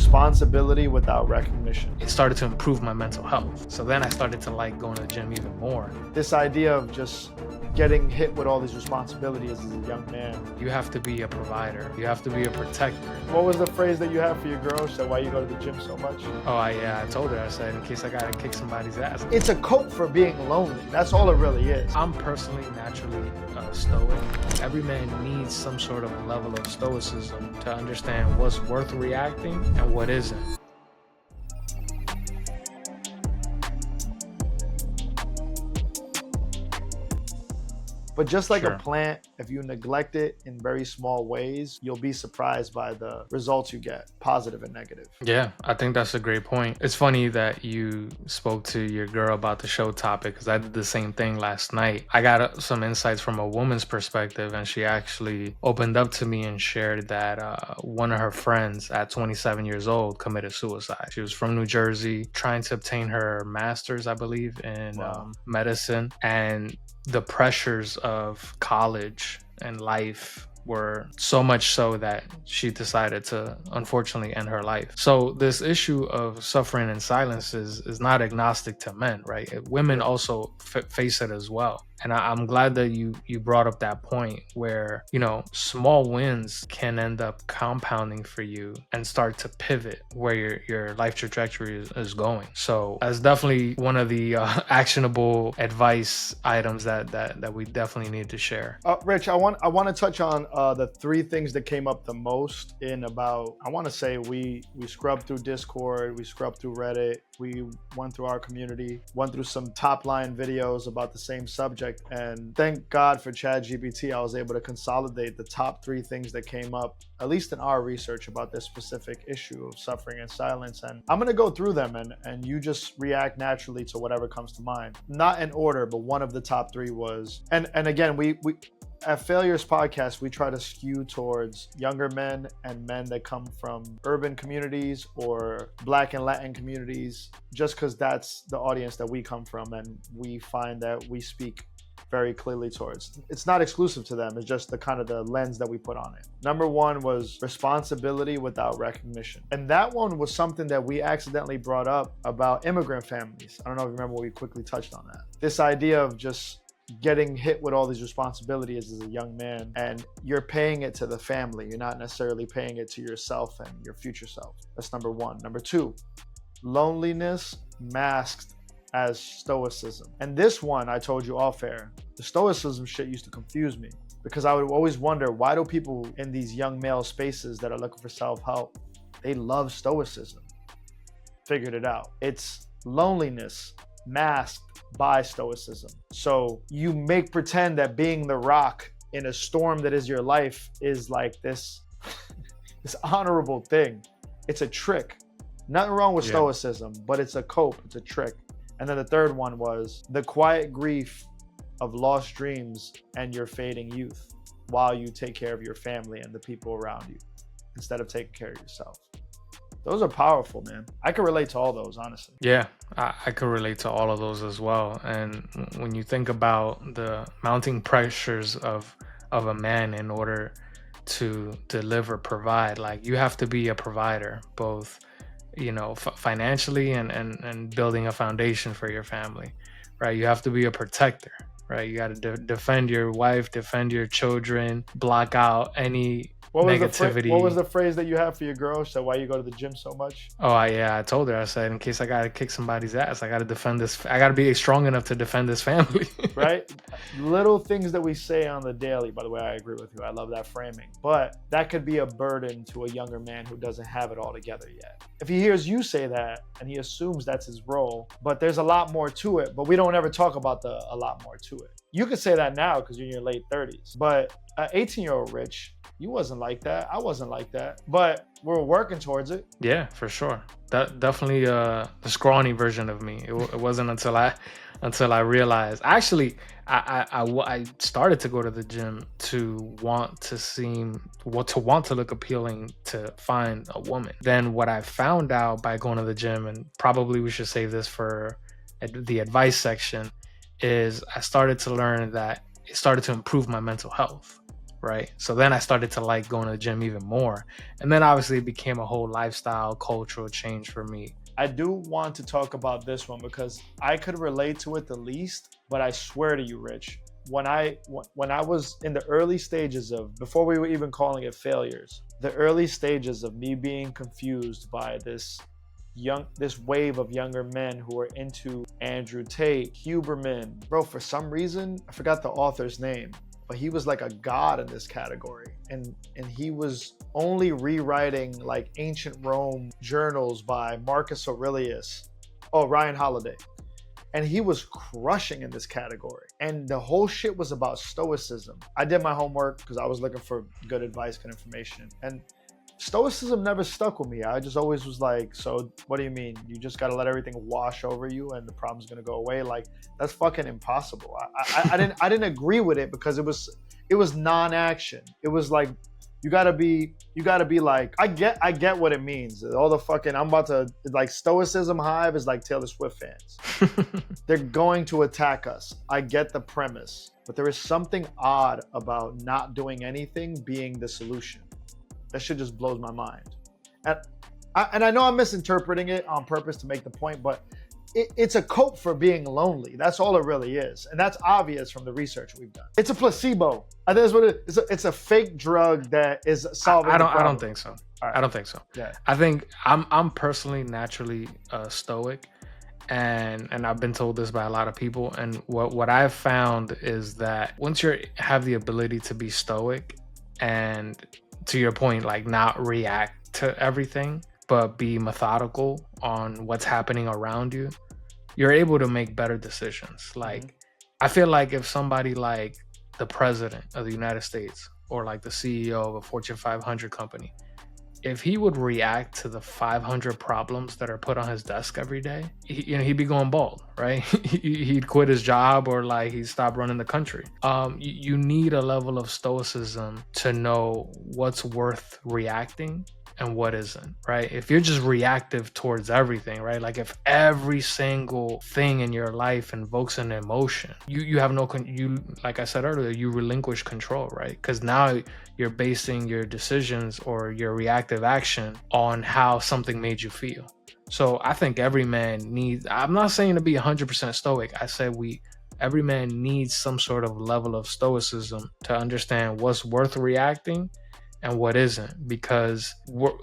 responsibility without recognition. It started to improve my mental health. So then I started to like going to the gym even more. This idea of just getting hit with all these responsibilities as a young man. You have to be a provider. You have to be a protector. What was the phrase that you have for your girl? She said, why you go to the gym so much? Oh, I told her, I said, in case I gotta kick somebody's ass. It's a cope for being lonely. That's all it really is. I'm personally naturally stoic. Every man needs some sort of level of stoicism to understand what's worth reacting and what isn't. But just like Sure. a plant, if you neglect it in very small ways, you'll be surprised by the results you get, positive and negative. Yeah, I think that's a great point. It's funny that you spoke to your girl about the show topic because I did the same thing last night. I got some insights from a woman's perspective, and she actually opened up to me and shared that one of her friends at 27 years old committed suicide. She was from New Jersey, trying to obtain her master's, I believe, in medicine, and the pressures of college and life were so much so that she decided to unfortunately end her life. So this issue of suffering in silence is not agnostic to men, right? Women also face it as well. And I'm glad that you brought up that point where, you know, small wins can end up compounding for you and start to pivot where your life trajectory is going. So that's definitely one of the actionable advice items that we definitely need to share. Rich, I want to touch on the three things that came up the most in about, I want to say we scrubbed through Discord, we scrubbed through Reddit, we went through our community, went through some top line videos about the same subject. And thank God for ChatGPT, I was able to consolidate the top three things that came up, at least in our research about this specific issue of suffering in silence. And I'm going to go through them and you just react naturally to whatever comes to mind. Not in order, but one of the top three was, and again, we at Failures Podcast, we try to skew towards younger men and men that come from urban communities or Black and Latin communities, just because that's the audience that we come from. And we find that we speak very clearly towards. It's not exclusive to them. It's just the kind of the lens that we put on it. Number one was responsibility without recognition. And that one was something that we accidentally brought up about immigrant families. I don't know if you remember, we quickly touched on that. This idea of just getting hit with all these responsibilities as a young man, and you're paying it to the family. You're not necessarily paying it to yourself and your future self. That's number one. Number two, loneliness masked as stoicism. And this one, I told you off air, the stoicism shit used to confuse me because I would always wonder, why do people in these young male spaces that are looking for self-help, they love stoicism? Figured it out. It's loneliness masked by stoicism. So you make pretend that being the rock in a storm that is your life is like this this honorable thing. It's a trick. Nothing wrong with stoicism, but it's a cope, it's a trick. And then the third one was the quiet grief of lost dreams and your fading youth while you take care of your family and the people around you instead of taking care of yourself. Those are powerful, man. I can relate to all those, honestly. Yeah, I could relate to all of those as well. And when you think about the mounting pressures of a man in order to deliver, provide, like you have to be a provider, both, you know, financially and building a foundation for your family, right? You have to be a protector, right? You got to defend your wife, defend your children, block out any negativity. What was the phrase that you have for your girl? She said, why you go to the gym so much? Oh, I told her, I said, in case I got to kick somebody's ass, I got to defend this. I got to be strong enough to defend this family. Right? Little things that we say on the daily. By the way, I agree with you. I love that framing. But that could be a burden to a younger man who doesn't have it all together yet. If he hears you say that and he assumes that's his role, but there's a lot more to it, but we don't ever talk about a lot more to it. You could say that now because you're in your late 30s, but an 18-year-old Rich, you wasn't like that. I wasn't like that, but we're working towards it. Yeah, for sure. That definitely the scrawny version of me. It wasn't until I realized. Actually, I started to go to the gym to want to look appealing to find a woman. Then what I found out by going to the gym, and probably we should save this for the advice section, is I started to learn that it started to improve my mental health. right? So then I started to like going to the gym even more. And then obviously it became a whole lifestyle, cultural change for me. I do want to talk about this one because I could relate to it the least, but I swear to you, Rich, when I was in the early stages of, before we were even calling it failures, the early stages of me being confused by this wave of younger men who are into Andrew Tate, Huberman. Bro, for some reason, I forgot the author's name, but he was like a god in this category. And he was only rewriting like ancient Rome journals by Marcus Aurelius. Oh, Ryan Holiday. And he was crushing in this category. And the whole shit was about Stoicism. I did my homework because I was looking for good advice, good information. And Stoicism never stuck with me. I just always was like, so what do you mean? You just got to let everything wash over you and the problem's going to go away? Like, that's fucking impossible. I didn't agree with it because it was non-action. It was like, you gotta be like, I get what it means. All the fucking, I'm about to, like, Stoicism hive is like Taylor Swift fans. They're going to attack us. I get the premise, but there is something odd about not doing anything being the solution. That shit just blows my mind. And I know I'm misinterpreting it on purpose to make the point, but it's a cope for being lonely. That's all it really is. And that's obvious from the research we've done. It's a placebo. I think that's what it is. It's a fake drug that is solving the problem. I don't think so. Right. I don't think so. Yeah. I think I'm personally naturally stoic. And I've been told this by a lot of people. And what I've found is that once you have the ability to be stoic and, to your point, like not react to everything, but be methodical on what's happening around you, you're able to make better decisions. Like, I feel like if somebody like the president of the United States or like the CEO of a Fortune 500 company, if he would react to the 500 problems that are put on his desk every day, he'd be going bald, right? He'd quit his job or like he'd stop running the country. You need a level of stoicism to know what's worth reacting and what isn't, right? If you're just reactive towards everything, right? Like if every single thing in your life invokes an emotion, you have no, like I said earlier, you relinquish control, right? Because now you're basing your decisions or your reactive action on how something made you feel. So I think every man needs, I'm not saying to be 100% stoic. I said every man needs some sort of level of stoicism to understand what's worth reacting and what isn't. Because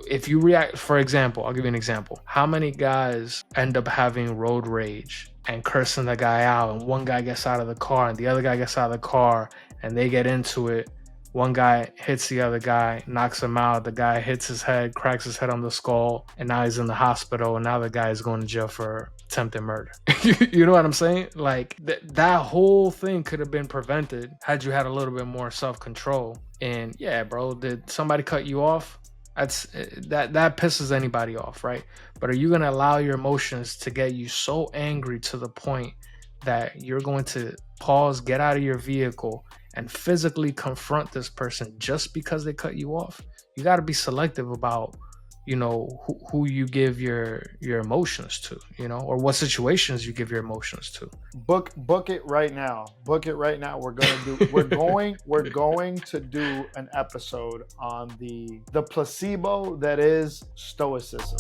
if you react, for example, I'll give you an example. How many guys end up having road rage and cursing the guy out, and one guy gets out of the car and the other guy gets out of the car and they get into it? One guy hits the other guy, knocks him out. The guy hits his head, cracks his head on the skull, and now he's in the hospital. And now the guy is going to jail for attempted murder. You know what I'm saying? Like that whole thing could have been prevented had you had a little bit more self-control. And yeah, bro, did somebody cut you off? That pisses anybody off, right? But are you going to allow your emotions to get you so angry to the point that you're going to pause, get out of your vehicle, and physically confront this person just because they cut you off? You got to be selective about, who you give your emotions to, or what situations you give your emotions to. Book it right now. Book it right now. We're going to do an episode on the placebo that is stoicism.